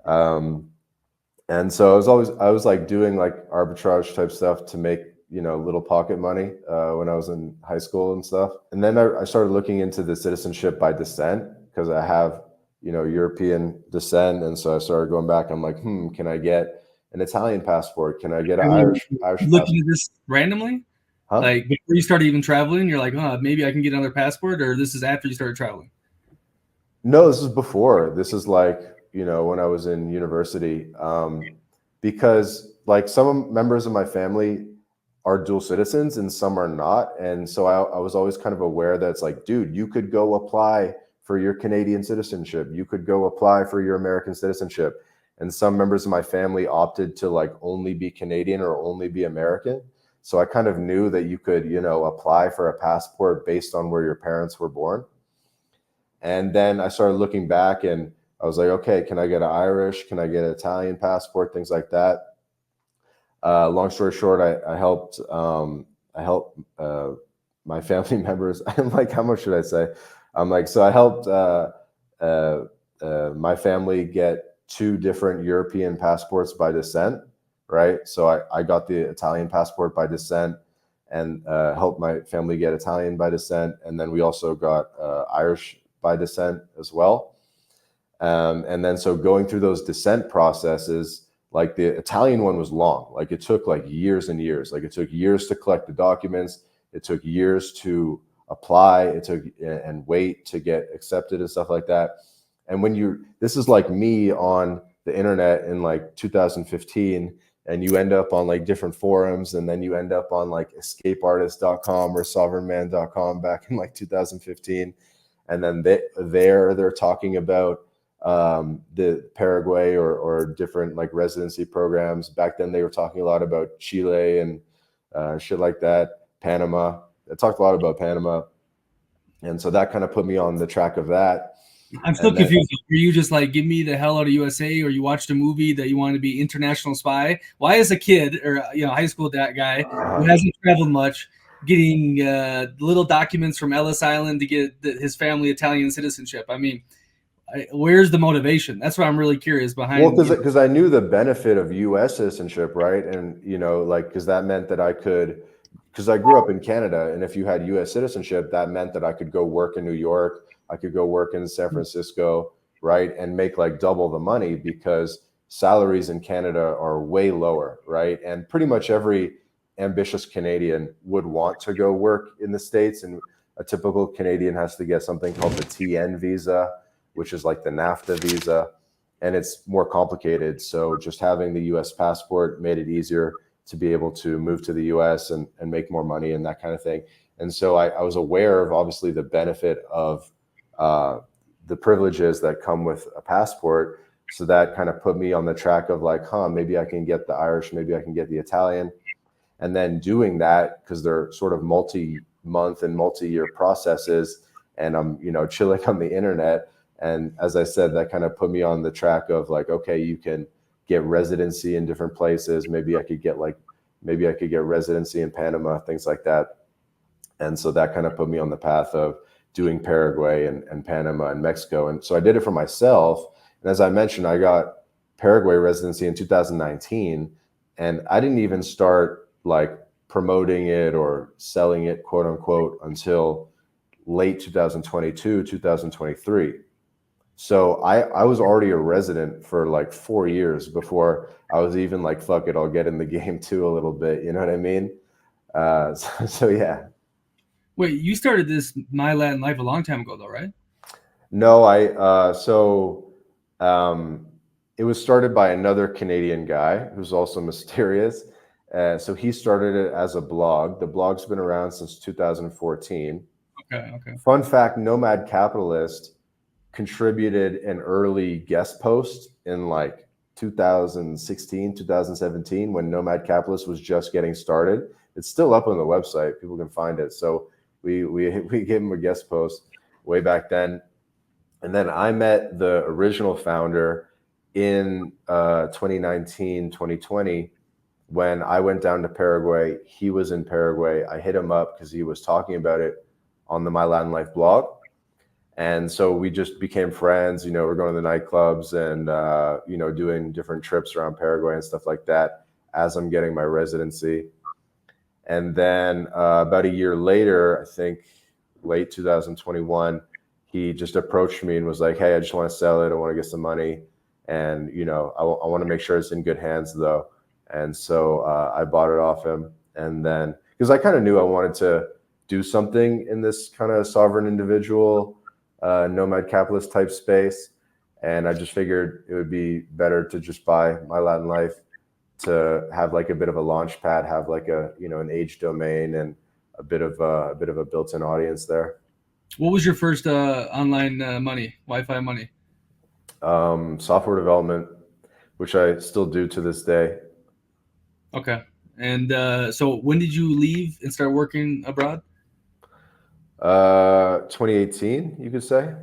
And so I was like doing like arbitrage type stuff to make, you know, little pocket money when I was in high school and stuff. And then I started looking into the citizenship by descent, because I have, you know, European descent. And so I started going back. I'm like, can I get an Italian passport? Can I get an Irish passport? Looking at this randomly? Huh? Like before you started even traveling, you're like, maybe I can get another passport, or this is after you started traveling? No, this is before. This is like, you know, when I was in university, because like some members of my family are dual citizens and some are not. And so I was always kind of aware that it's like, dude, you could go apply for your Canadian citizenship. You could go apply for your American citizenship. And some members of my family opted to like only be Canadian or only be American. So I kind of knew that you could, you know, apply for a passport based on where your parents were born. And then I started looking back, and I was like, okay, can I get an Irish? Can I get an Italian passport? Things like that. Long story short, I helped my family members. I'm like, how much should I say? I'm like, so I helped my family get 2 different European passports by descent, right? So I got the Italian passport by descent, and helped my family get Italian by descent. And then we also got Irish by descent as well. And then so going through those descent processes, like the Italian one was long. Like it took like years and years. Like it took years to collect the documents. It took years to apply. It took and wait to get accepted and stuff like that. And when this is like me on the internet in like 2015, and you end up on like different forums, and then you end up on like escapeartist.com or sovereignman.com back in like 2015. And then they're talking about the Paraguay or different like residency programs. Back then they were talking a lot about Chile and shit like that. Panama. I talked a lot about Panama. And so that kind of put me on the track of that. I'm still confused. Were you just like, give me the hell out of USA, or you watched a movie that you wanted to be international spy? Why is a kid or, you know, high school that guy who hasn't traveled much getting little documents from Ellis Island to get his family Italian citizenship? I mean, where's the motivation? That's what I'm really curious behind. Well, because I knew the benefit of U.S. citizenship, right? And, you know, like, because that meant that I could, because I grew up in Canada, and if you had U.S. citizenship, that meant that I could go work in New York, I could go work in San Francisco, right, and make like double the money, because salaries in Canada are way lower, right? And pretty much every ambitious Canadian would want to go work in the States, and a typical Canadian has to get something called the TN visa, which is like the NAFTA visa, and it's more complicated. So just having the US passport made it easier to be able to move to the US and make more money and that kind of thing. And so I was aware of obviously the benefit of the privileges that come with a passport. So that kind of put me on the track of like, maybe I can get the Irish, maybe I can get the Italian. And then doing that, because they're sort of multi-month and multi-year processes, and I'm, chilling on the internet. And as I said, that kind of put me on the track of like, okay, you can get residency in different places. Maybe I could get residency in Panama, things like that. And so that kind of put me on the path of doing Paraguay and Panama and Mexico. And so I did it for myself. And as I mentioned, I got Paraguay residency in 2019, and I didn't even start like promoting it or selling it, quote unquote, until late 2022, 2023. So I was already a resident for like 4 years before I was even like, fuck it, I'll get in the game too a little bit. You know what I mean? So yeah. Wait, you started this My Latin Life a long time ago, though, right? No, it was started by another Canadian guy who's also mysterious. So he started it as a blog. The blog's been around since 2014. Okay. Fun fact, Nomad Capitalist contributed an early guest post in like 2016, 2017, when Nomad Capitalist was just getting started. It's still up on the website. People can find it. So we gave him a guest post way back then. And then I met the original founder in 2019, 2020, when I went down to Paraguay. He was in Paraguay. I hit him up because he was talking about it on the My Latin Life blog. And so we just became friends. We're going to the nightclubs and, doing different trips around Paraguay and stuff like that as I'm getting my residency. And then about a year later, I think late 2021, he just approached me and was like, hey, I just want to sell it. I want to get some money. And, I want to make sure it's in good hands, though. And so I bought it off him. And then, because I kind of knew I wanted to do something in this kind of sovereign individual, nomad capitalist type space. And I just figured it would be better to just buy My Latin Life, to have like a bit of a launch pad, have like an age domain and a bit of a built-in audience there. What was your first online money, Wi-Fi money? Software development, which I still do to this day. Okay. And so when did you leave and start working abroad? 2018, you could say.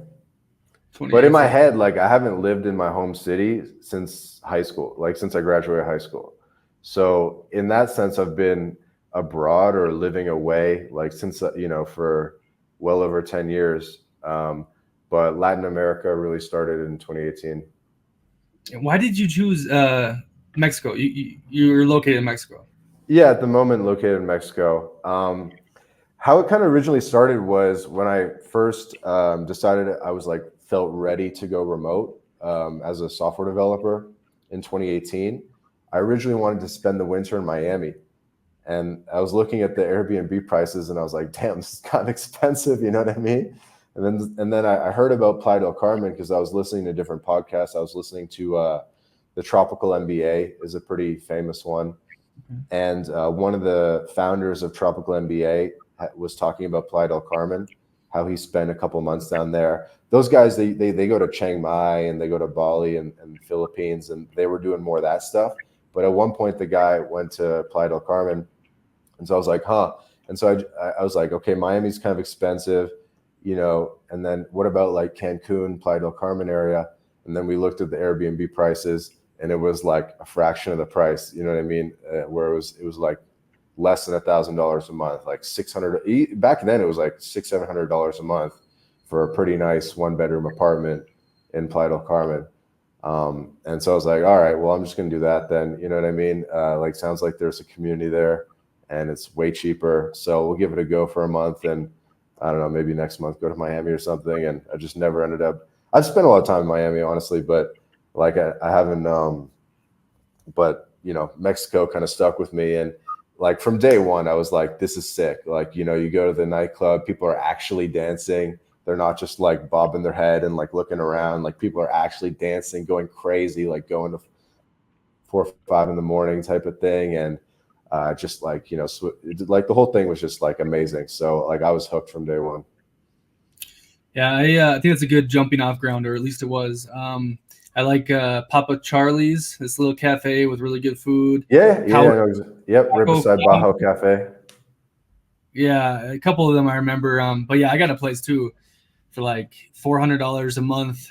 But in my head, like, I haven't lived in my home city since high school, like since I graduated high school. So in that sense, I've been abroad or living away, like since, for well over 10 years. But Latin America really started in 2018. Why did you choose Mexico? You're located in Mexico. Yeah, at the moment located in Mexico. How it kind of originally started was when I first decided I was like, felt ready to go remote as a software developer in 2018. I originally wanted to spend the winter in Miami. And I was looking at the Airbnb prices and I was like, damn, this is kind of expensive, you know what I mean? And then I heard about Playa del Carmen because I was listening to different podcasts. I was listening to the Tropical MBA is a pretty famous one. And one of the founders of Tropical MBA was talking about Playa del Carmen, how he spent a couple months down there. Those guys, they go to Chiang Mai and they go to Bali and the Philippines, and they were doing more of that stuff. But at one point, the guy went to Playa del Carmen. And so I was like, And so I was like, okay, Miami's kind of expensive, and then what about like Cancun, Playa del Carmen area? And then we looked at the Airbnb prices and it was like a fraction of the price, you know what I mean? Where it was like less than $1,000 a month, like $600. Back then it was like $600-700 a month for a pretty nice 1-bedroom apartment in Playa del Carmen. And so I was like, all right, well, I'm just going to do that then. You know what I mean? Like, sounds like there's a community there and it's way cheaper. So we'll give it a go for a month. And I don't know, maybe next month go to Miami or something. And I just never ended up. I've spent a lot of time in Miami, honestly, but like I haven't. But Mexico kind of stuck with me. And like from day one, I was like, this is sick. Like, you go to the nightclub, people are actually dancing. They're not just like bobbing their head and like looking around. Like, people are actually dancing, going crazy, like going to 4 or 5 in the morning type of thing. And just like, like the whole thing was just like amazing. So like I was hooked from day one. Yeah, I think it's a good jumping off ground, or at least it was. I like Papa Charlie's, this little cafe with really good food. Yeah, yeah, Howard I know. Yep, right Taco beside King. Bajo Cafe. Yeah, a couple of them I remember. But yeah, I got a place too for like $400 a month.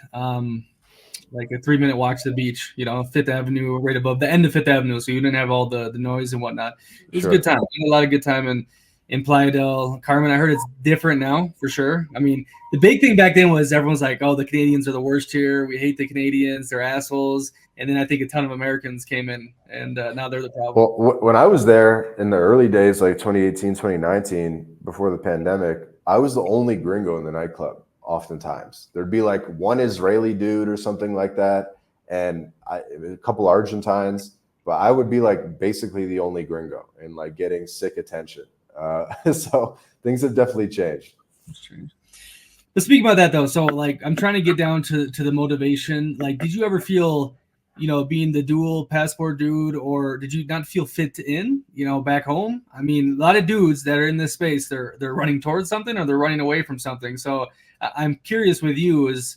Like a 3-minute walk to the beach, Fifth Avenue, right above the end of Fifth Avenue. So you didn't have all the noise and whatnot. It was a good Sure. time. I had a lot of good time in Playa del Carmen. I heard it's different now for sure. I mean, the big thing back then was everyone's like, oh, the Canadians are the worst here. We hate the Canadians. They're assholes. And then I think a ton of Americans came in, and now they're the problem. Well, when I was there in the early days, like 2018, 2019, before the pandemic, I was the only gringo in the nightclub. Oftentimes, there'd be like one Israeli dude or something like that, and a couple Argentines, but I would be like basically the only gringo and like getting sick attention. So things have definitely changed. That's true. But speaking about that though, so like I'm trying to get down to the motivation. Like, did you ever feel, being the dual passport dude, or did you not feel fit in, back home? I mean, a lot of dudes that are in this space, they're running towards something or they're running away from something. So I'm curious with you is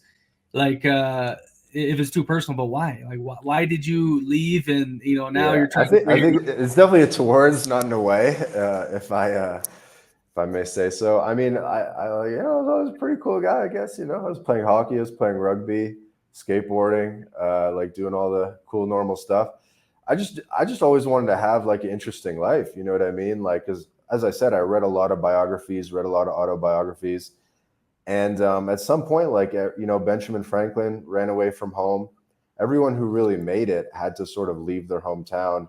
like if it's too personal, but why? Like, why did you leave? And now Yeah, you're I trying to think I create. think it's definitely a towards, not in a way. If I may say so. I mean, I was a pretty cool guy, I guess. I was playing hockey, I was playing rugby, skateboarding, like doing all the cool normal stuff. I just always wanted to have like an interesting life. You know what I mean? Like, because as I said, I read a lot of biographies, read a lot of autobiographies, and at some point, like Benjamin Franklin ran away from home. Everyone who really made it had to sort of leave their hometown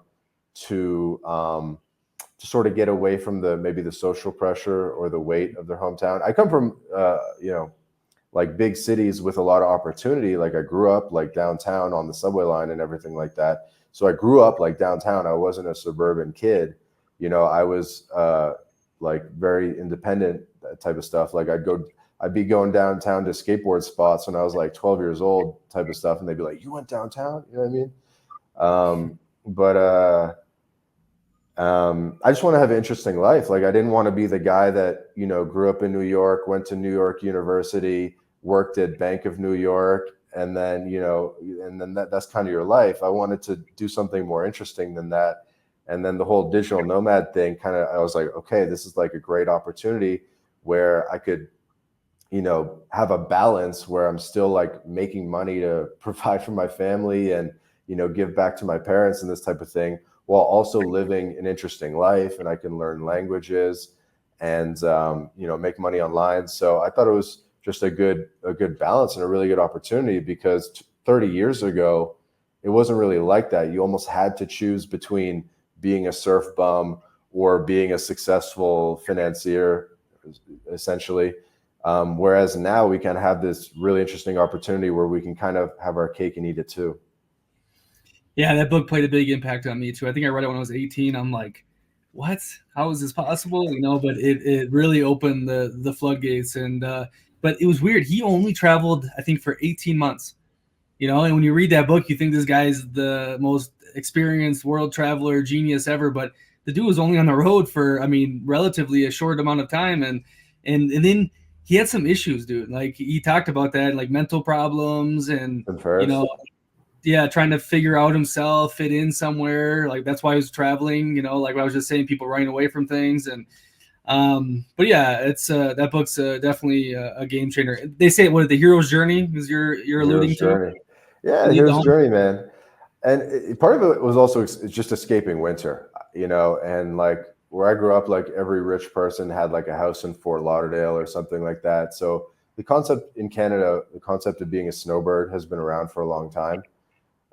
to sort of get away from maybe the social pressure or the weight of their hometown. I come from like big cities with a lot of opportunity. Like I grew up like downtown on the subway line and everything like that. So I grew up like downtown. I wasn't a suburban kid. I was like very independent, that type of stuff. Like I'd be going downtown to skateboard spots when I was like 12 years old, type of stuff, and they'd be like, "You went downtown?" You know what I mean? But I just want to have an interesting life. Like I didn't want to be the guy that grew up in New York, went to New York University, worked at Bank of New York, and then that's kind of your life. I wanted to do something more interesting than that. And then the whole digital nomad thing, I was like, okay, this is like a great opportunity where I could have a balance where I'm still like making money to provide for my family and give back to my parents and this type of thing, while also living an interesting life, and I can learn languages and make money online. So I thought it was just a good balance and a really good opportunity, because 30 years ago it wasn't really like that. You almost had to choose between being a surf bum or being a successful financier, essentially. Whereas now we can have this really interesting opportunity where we can kind of have our cake and eat it too. Yeah, that book played a big impact on me too. I think I read it when I was 18. I'm like, what? How is this possible? But it really opened the floodgates. And but it was weird. He only traveled, I think, for 18 months. And when you read that book, you think this guy's the most experienced world traveler genius ever. But the dude was only on the road for, I mean, relatively a short amount of time. And then he had some issues, dude. Like he talked about that, like mental problems and And you know Ferris? yeah, trying to figure out himself, fit in somewhere. Like that's why he was traveling, like I was just saying, people running away from things. And but yeah, it's that book's definitely a game changer. They say what the hero's journey is you're alluding Hero's to. journey. Yeah, You need the hero's home. journey, man. And part of it was also just escaping winter, and like where I grew up, like every rich person had like a house in Fort Lauderdale or something like that. So the concept in Canada, the concept of being a snowbird has been around for a long time,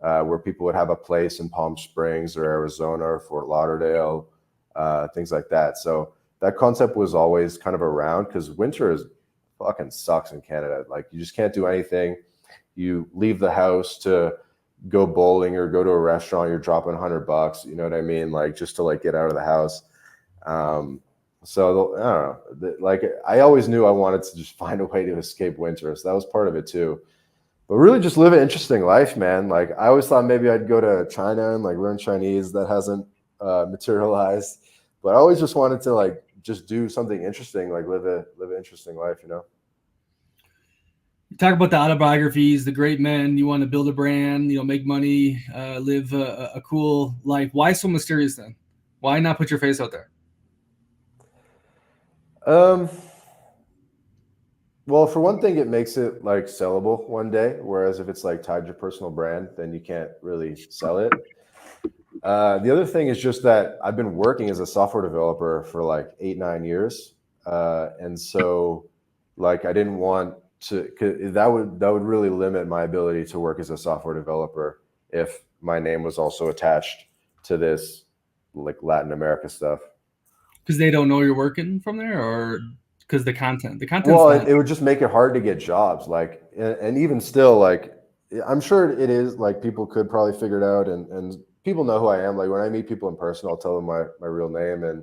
where people would have a place in Palm Springs or Arizona or Fort Lauderdale, things like that. So that concept was always kind of around, because winter is fucking sucks in Canada. Like you just can't do anything. You leave the house to go bowling or go to a restaurant, you're dropping $100. You know what I mean? Like just to like get out of the house. So I don't know. Like I always knew I wanted to just find a way to escape winter, so that was part of it too. But really, just live an interesting life, man. Like I always thought maybe I'd go to China and like learn Chinese. That hasn't materialized. But I always just wanted to like just do something interesting, like live an interesting life. talk about the autobiographies, the great men. You want to build a brand, make money, live a cool life. Why so mysterious then? Why not put your face out there? Well, for one thing, it makes it like sellable one day. Whereas if it's like tied to your personal brand, then you can't really sell it. The other thing is just that I've been working as a software developer for like 8, 9 years, and so like I didn't want to. That would really limit my ability to work as a software developer if my name was also attached to this like Latin America stuff. Because they don't know you're working from there, or because the content's Well, not. it would just make it hard to get jobs. Like, and even still, like, I'm sure it is like people could probably figure it out, and people know who I am. Like when I meet people in person, I'll tell them my real name, and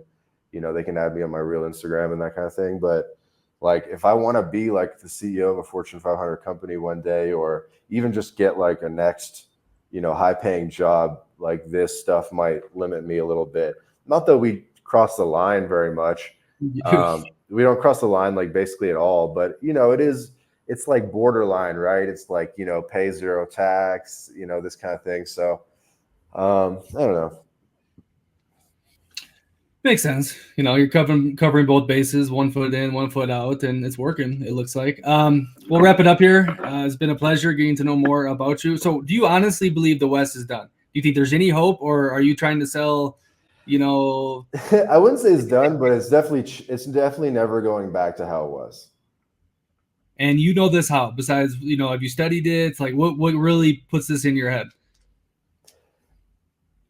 they can add me on my real Instagram and that kind of thing. But like, if I want to be like the CEO of a Fortune 500 company one day, or even just get like a next, high paying job, like this stuff might limit me a little bit. Not that we cross the line very much. We don't cross the line like basically at all, but it's like borderline, right? It's like, pay zero tax, this kind of thing. So I don't know. Makes sense. You're covering both bases, 1 foot in, 1 foot out, and it's working, it looks like. We'll wrap it up here. It's been a pleasure getting to know more about you. So do you honestly believe the West is done? Do you think there's any hope, or are you trying to sell, I wouldn't say it's done, but it's definitely never going back to how it was. And this how? Besides, have you studied it? It's like what really puts this in your head?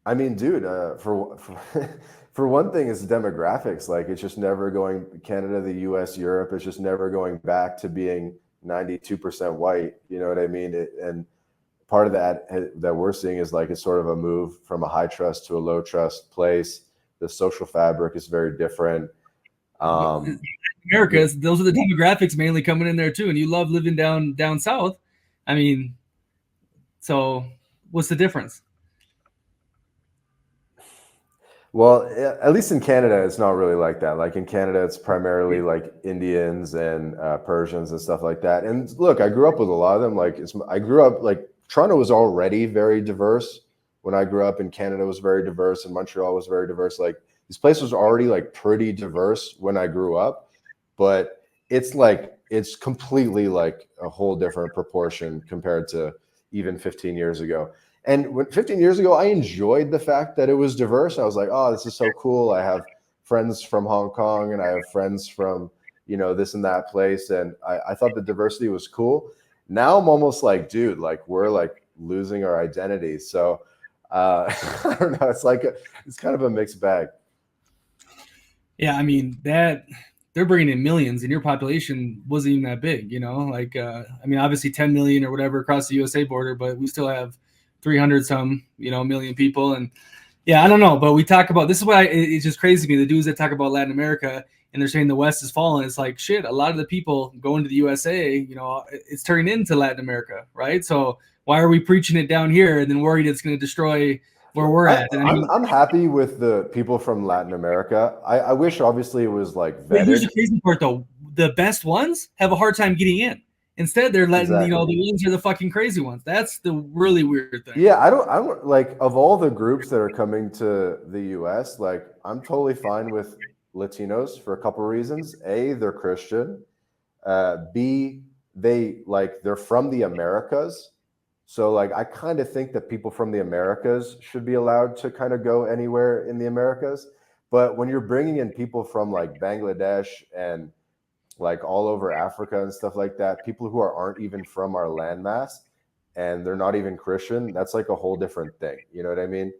I mean, dude, for one thing, it's demographics. Like, it's just never going Canada, the U.S., Europe. It's just never going back to being 92% white. You know what I mean? And part of that we're seeing is like it's sort of a move from a high trust to a low trust place. The social fabric is very different. America, those are the demographics mainly coming in there too, and you love living down south. I mean, so what's the difference? Well, at least in Canada, it's not really like that. Like in Canada, it's primarily like Indians and Persians and stuff like that. And look, I grew up with a lot of them. I grew up like Toronto was already very diverse when I grew up, and Canada was very diverse, and Montreal was very diverse. Like these places were already like pretty diverse when I grew up, but it's completely like a whole different proportion compared to even 15 years ago. And 15 years ago, I enjoyed the fact that it was diverse. I was like, oh, this is so cool. I have friends from Hong Kong and I have friends from, this and that place. And I thought the diversity was cool. Now I'm almost like, dude, like we're like losing our identity. So I don't know. It's kind of a mixed bag. Yeah, I mean that they're bringing in millions, and your population wasn't even that big. I mean, obviously 10 million or whatever across the USA border, but we still have 300 some million people. And yeah, I don't know, but we talk about this is why it's just crazy to me, the dudes that talk about Latin America and they're saying the West is falling. It's like, shit, a lot of the people going to the USA, it's turning into Latin America, right? So why are we preaching it down here and then worried it's going to destroy where we're at? And I'm happy with the people from Latin America. I wish obviously it was like vetted. But here's the crazy part though, the best ones have a hard time getting in. Instead, they're letting the ones are the fucking crazy ones. That's the really weird thing. Yeah, I don't like, of all the groups that are coming to the US, like I'm totally fine with Latinos for a couple of reasons. A, they're Christian. B, they're from the Americas. So like I kind of think that people from the Americas should be allowed to kind of go anywhere in the Americas. But when you're bringing in people from like Bangladesh and like all over Africa and stuff like that, people who aren't even from our landmass and they're not even Christian, that's like a whole different thing. You know what I mean?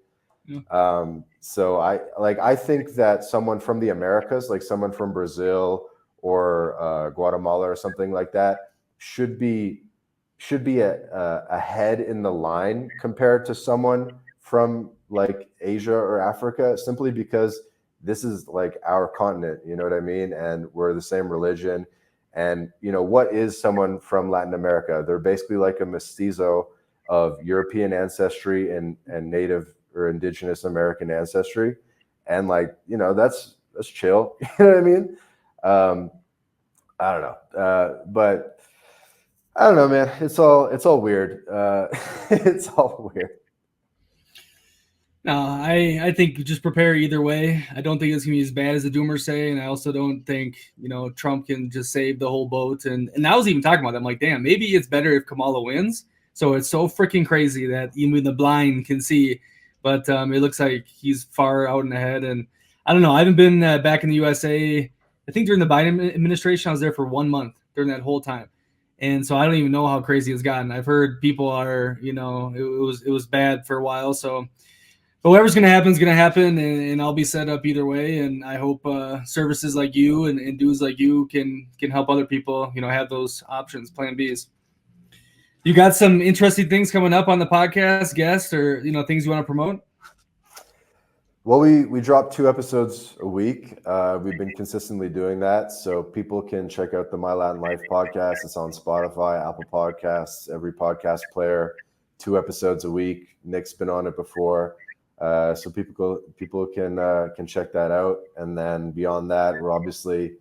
Yeah. So I think that someone from the Americas, like someone from Brazil or Guatemala or something like that, should be ahead in the line compared to someone from like Asia or Africa, simply because this is like our continent, you know what I mean? And we're the same religion. And, what is someone from Latin America? They're basically like a mestizo of European ancestry and Native or indigenous American ancestry. And like, that's chill. You know what I mean? I don't know. But I don't know, man. It's all weird. It's all weird. No, I think just prepare either way. I don't think it's gonna be as bad as the doomers say, and I also don't think Trump can just save the whole boat. And I was even talking about that. I'm like, damn, maybe it's better if Kamala wins. So it's so freaking crazy that even the blind can see, but it looks like he's far out and ahead. And I don't know. I haven't been back in the USA. I think during the Biden administration, I was there for 1 month during that whole time. And so I don't even know how crazy it's gotten. I've heard people are, it was bad for a while. So but whatever's going to happen is going to happen, and I'll be set up either way. And I hope services like you and dudes like you can help other people, have those options, plan Bs. You got some interesting things coming up on the podcast, guests, or things you want to promote? Well, we drop 2 episodes a week. We've been consistently doing that, so people can check out the My Latin Life podcast. It's on Spotify, Apple Podcasts, every podcast player. 2 episodes a week. Nick's been on it before. So people can check that out, and then beyond that, we're obviously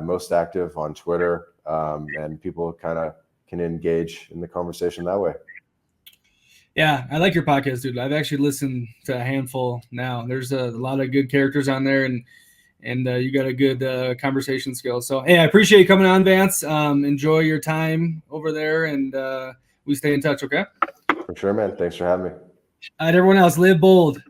most active on Twitter, and people kind of can engage in the conversation that way. Yeah, I like your podcast, dude. I've actually listened to a handful now. There's a lot of good characters on there, and you got a good conversation skill. So hey, I appreciate you coming on, Vance. Enjoy your time over there, and we stay in touch. Okay. For sure, man. Thanks for having me. All right, everyone else, live bold.